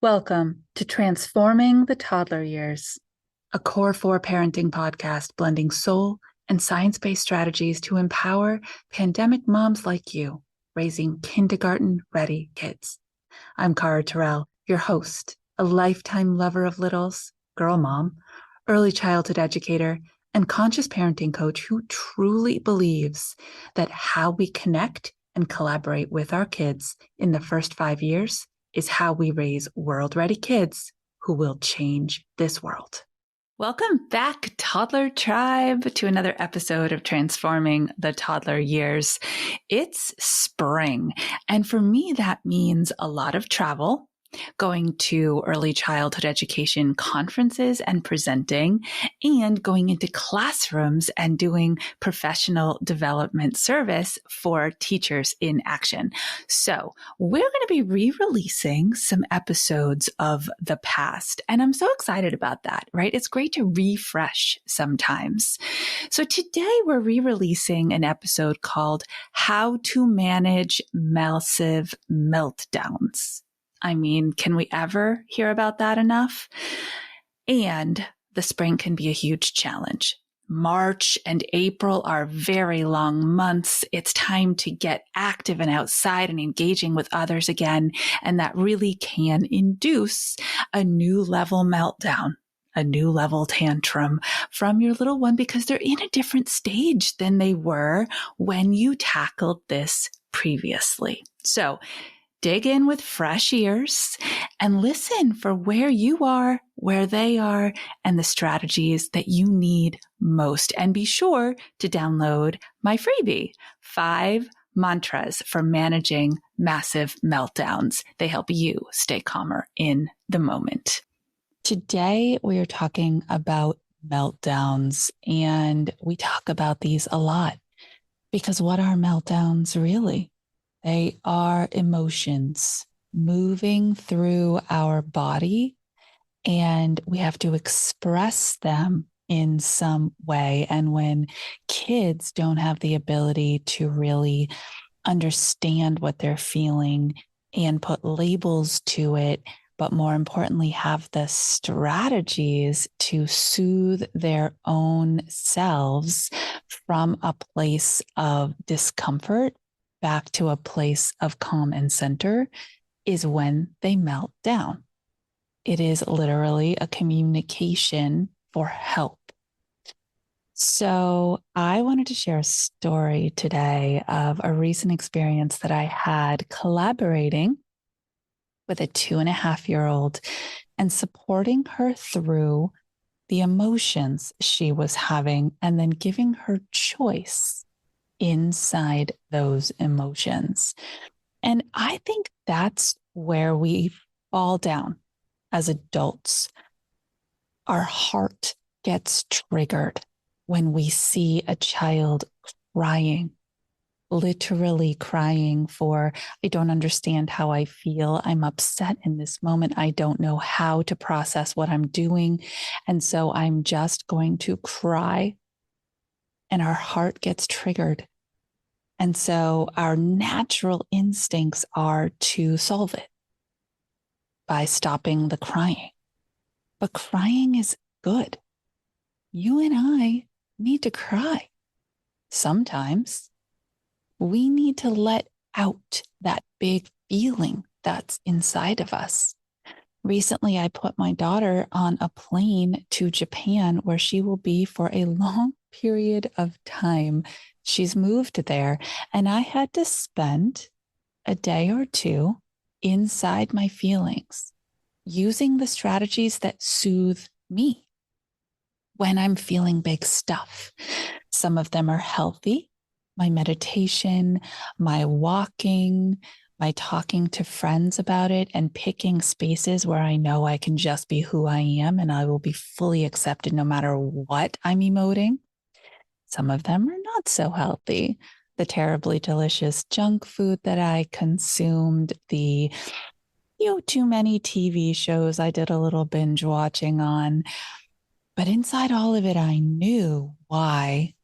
Welcome to Transforming the Toddler Years, a Core 4 parenting podcast blending soul and science-based strategies to empower pandemic moms like you, raising kindergarten-ready kids. I'm Cara Tyrrell, your host, a lifetime lover of littles, girl mom, early childhood educator, and conscious parenting coach who truly believes that how we connect and collaborate with our kids in the first 5 years is how we raise world-ready kids who will change this world. Welcome back, Toddler Tribe, to another episode of Transforming the Toddler Years. It's spring, and for me, that means a lot of travel, going to early childhood education conferences and presenting, and going into classrooms and doing professional development service for teachers in action. So we're going to be re-releasing some episodes of the past, and I'm so excited about that, right? It's great to refresh sometimes. So today we're re-releasing an episode called How to Manage Massive Meltdowns. I mean, can we ever hear about that enough? And the spring can be a huge challenge. March and April are very long months. It's time to get active and outside and engaging with others again. And that really can induce a new level meltdown, a new level tantrum from your little one because they're in a different stage than they were when you tackled this previously. So dig in with fresh ears and listen for where you are, where they are, and the strategies that you need most. And be sure to download my freebie, 5 mantras for managing massive meltdowns. They help you stay calmer in the moment. Today, we are talking about meltdowns, and we talk about these a lot because what are meltdowns really? They are emotions moving through our body, and we have to express them in some way. And when kids don't have the ability to really understand what they're feeling and put labels to it, but more importantly, have the strategies to soothe their own selves from a place of discomfort back to a place of calm and center, is when they melt down. It is literally a communication for help. So I wanted to share a story today of a recent experience that I had collaborating with a 2.5-year-old and supporting her through the emotions she was having and then giving her choice inside those emotions. And I think that's where we fall down as adults. Our heart gets triggered when we see a child crying, literally crying for, I don't understand how I feel. I'm upset in this moment. I don't know how to process what I'm doing. And so I'm just going to cry. And our heart gets triggered. And so our natural instincts are to solve it by stopping the crying. But crying is good. You and I need to cry. Sometimes we need to let out that big feeling that's inside of us. Recently, I put my daughter on a plane to Japan where she will be for a long period of time. She's moved there, and I had to spend a day or two inside my feelings, using the strategies that soothe me when I'm feeling big stuff. Some of them are healthy, my meditation, my walking, my talking to friends about it, and picking spaces where I know I can just be who I am and I will be fully accepted no matter what I'm emoting. Some of them are not so healthy. The terribly delicious junk food that I consumed, the too many TV shows I did a little binge watching on. But inside all of it, I knew why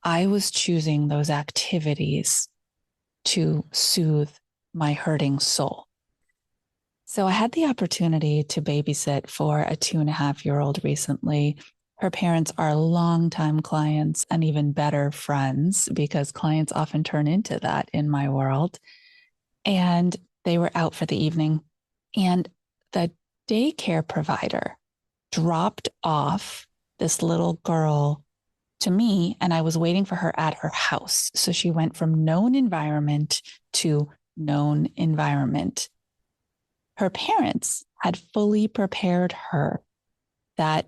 I was choosing those activities to soothe my hurting soul. So I had the opportunity to babysit for a 2.5-year-old recently. Her parents are longtime clients and even better friends because clients often turn into that in my world. And they were out for the evening. And the daycare provider dropped off this little girl to me, and I was waiting for her at her house. So she went from known environment to known environment. Her parents had fully prepared her that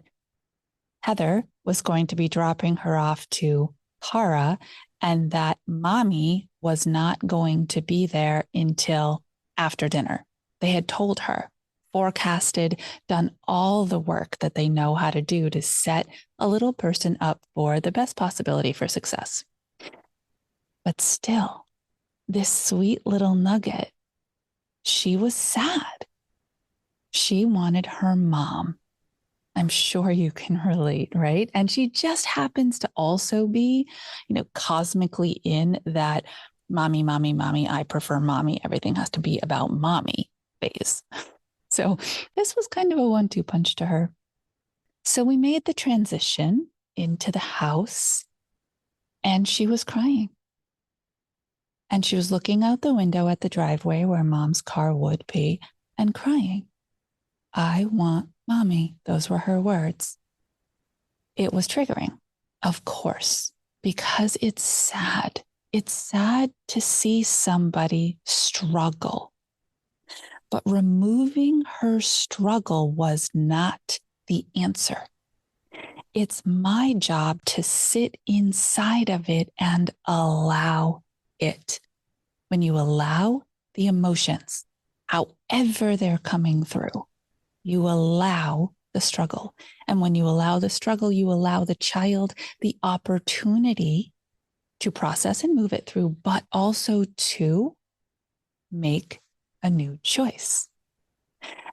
Heather was going to be dropping her off to Cara and that mommy was not going to be there until after dinner. They had told her, forecasted, done all the work that they know how to do to set a little person up for the best possibility for success. But still, this sweet little nugget, she was sad. She wanted her mom. I'm sure you can relate, right? And she just happens to also be, cosmically in that mommy, mommy, mommy, I prefer mommy. Everything has to be about mommy phase. So this was kind of a 1-2 punch to her. So we made the transition into the house and she was crying. And she was looking out the window at the driveway where mom's car would be and crying. I want mommy. Those were her words. It was triggering, of course, because it's sad. It's sad to see somebody struggle. But removing her struggle was not the answer. It's my job to sit inside of it and allow it. When you allow the emotions, however they're coming through, you allow the struggle. And when you allow the struggle, you allow the child the opportunity to process and move it through, but also to make a new choice.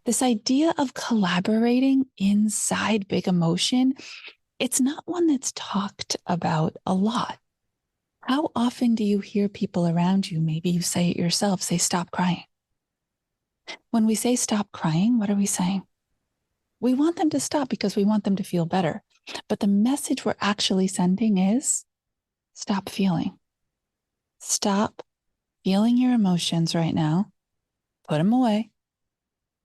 This idea of collaborating inside big emotion, it's not one that's talked about a lot. How often do you hear people around you, maybe you say it yourself, say, stop crying? When we say stop crying, what are we saying? We want them to stop because we want them to feel better. But the message we're actually sending is stop feeling. Stop feeling your emotions right now. Put them away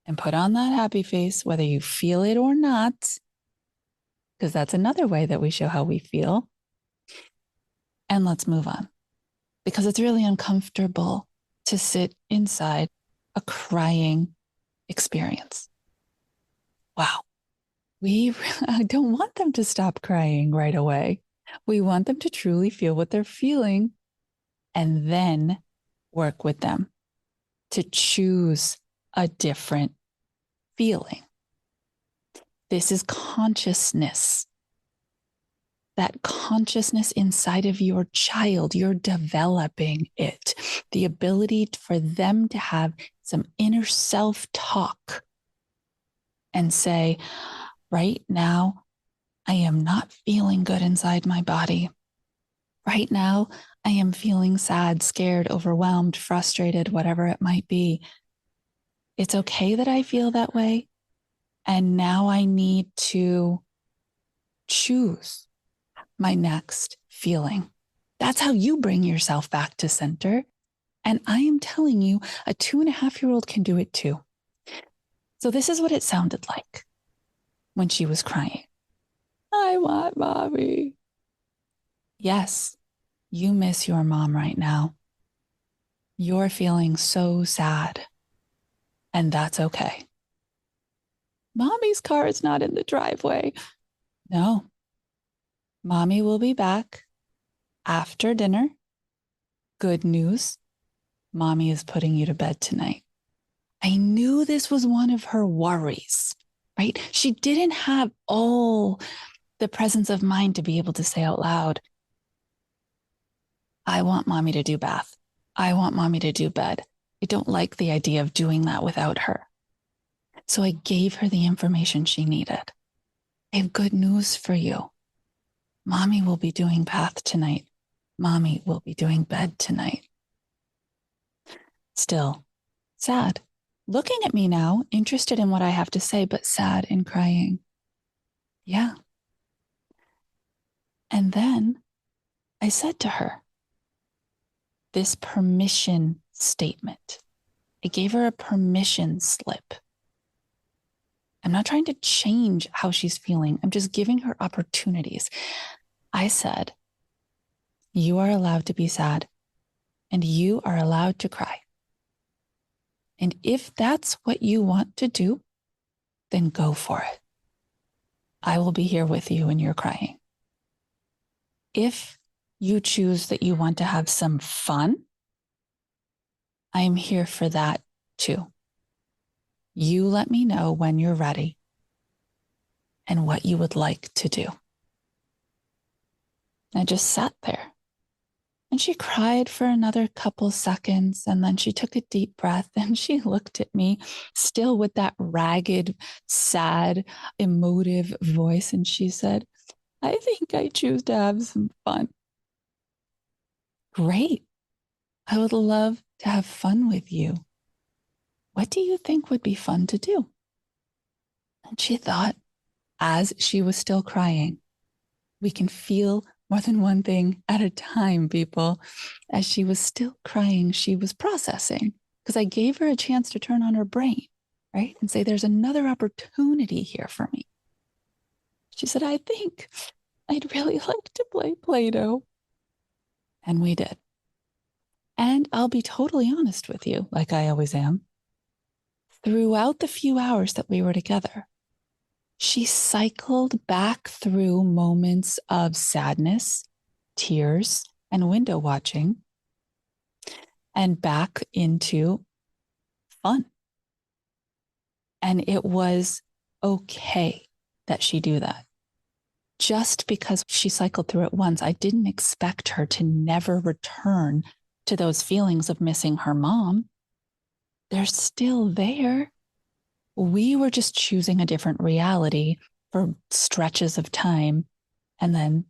and put on that happy face, whether you feel it or not, because that's another way that we show how we feel. And let's move on, because it's really uncomfortable to sit inside a crying experience. Wow. We don't want them to stop crying right away. We want them to truly feel what they're feeling and then work with them to choose a different feeling. This is consciousness. That consciousness inside of your child, you're developing it. The ability for them to have some inner self-talk and say, right now, I am not feeling good inside my body. Right now, I am feeling sad, scared, overwhelmed, frustrated, whatever it might be. It's okay that I feel that way. And now I need to choose my next feeling. That's how you bring yourself back to center. And I am telling you, a 2.5-year-old can do it too. So this is what it sounded like when she was crying. I want mommy. Yes, you miss your mom right now. You're feeling so sad. And that's okay. Mommy's car is not in the driveway. No. Mommy will be back after dinner. Good news. Mommy is putting you to bed tonight. I knew this was one of her worries, right? She didn't have all the presence of mind to be able to say out loud, I want mommy to do bath. I want mommy to do bed. I don't like the idea of doing that without her. So I gave her the information she needed. I have good news for you. Mommy will be doing bath tonight. Mommy will be doing bed tonight. Still sad. looking at me now, interested in what I have to say, but sad and crying. Yeah. And then I said to her, this permission statement. I gave her a permission slip. I'm not trying to change how she's feeling. I'm just giving her opportunities. I said, you are allowed to be sad and you are allowed to cry. And if that's what you want to do, then go for it. I will be here with you when you're crying. If you choose that you want to have some fun, I am here for that too. You let me know when you're ready and what you would like to do. I just sat there and she cried for another couple seconds and then she took a deep breath and she looked at me still with that ragged, sad, emotive voice. And she said, I think I choose to have some fun. Great. I would love to have fun with you. What do you think would be fun to do? And she thought, as she was still crying, we can feel more than one thing at a time, people. As she was still crying, she was processing because I gave her a chance to turn on her brain, right? And say, there's another opportunity here for me. She said, I think I'd really like to play Play-Doh. And we did. And I'll be totally honest with you, like I always am. Throughout the few hours that we were together, she cycled back through moments of sadness, tears, and window watching, and back into fun. And it was okay that she do that. Just because she cycled through it once, I didn't expect her to never return to those feelings of missing her mom. They're still there. We were just choosing a different reality for stretches of time and then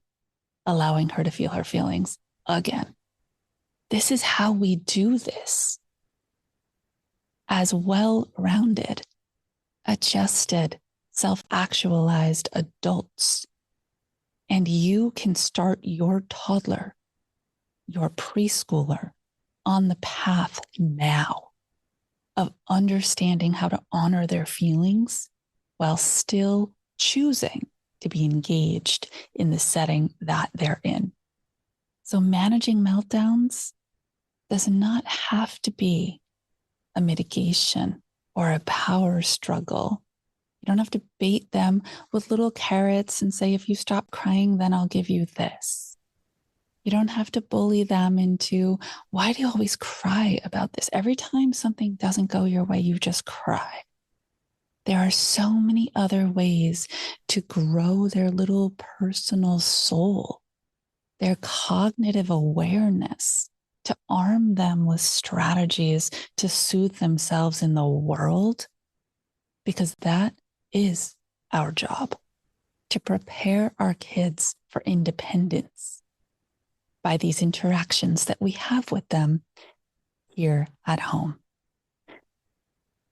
allowing her to feel her feelings again. This is how we do this as well-rounded, adjusted, self-actualized adults. And you can start your toddler, your preschooler on the path now of understanding how to honor their feelings while still choosing to be engaged in the setting that they're in. So managing meltdowns does not have to be a mitigation or a power struggle. You don't have to bait them with little carrots and say, if you stop crying, then I'll give you this. You don't have to bully them into, why do you always cry about this? Every time something doesn't go your way, you just cry. There are so many other ways to grow their little personal soul, their cognitive awareness, to arm them with strategies to soothe themselves in the world, because that is our job, to prepare our kids for independence by these interactions that we have with them here at home.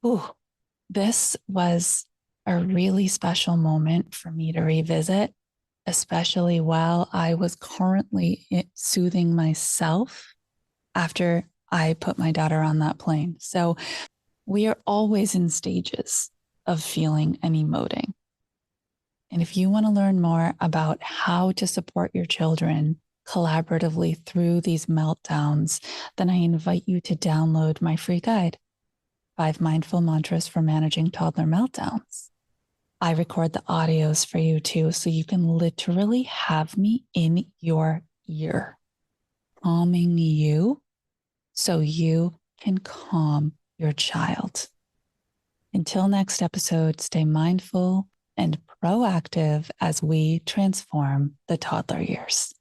Ooh, this was a really special moment for me to revisit, especially while I was currently soothing myself after I put my daughter on that plane. So we are always in stages of feeling and emoting. And if you want to learn more about how to support your children collaboratively through these meltdowns, then I invite you to download my free guide, 5 Mindful Mantras for Managing Toddler Meltdowns. I record the audios for you too, so you can literally have me in your ear, calming you so you can calm your child. Until next episode, stay mindful and proactive as we transform the toddler years.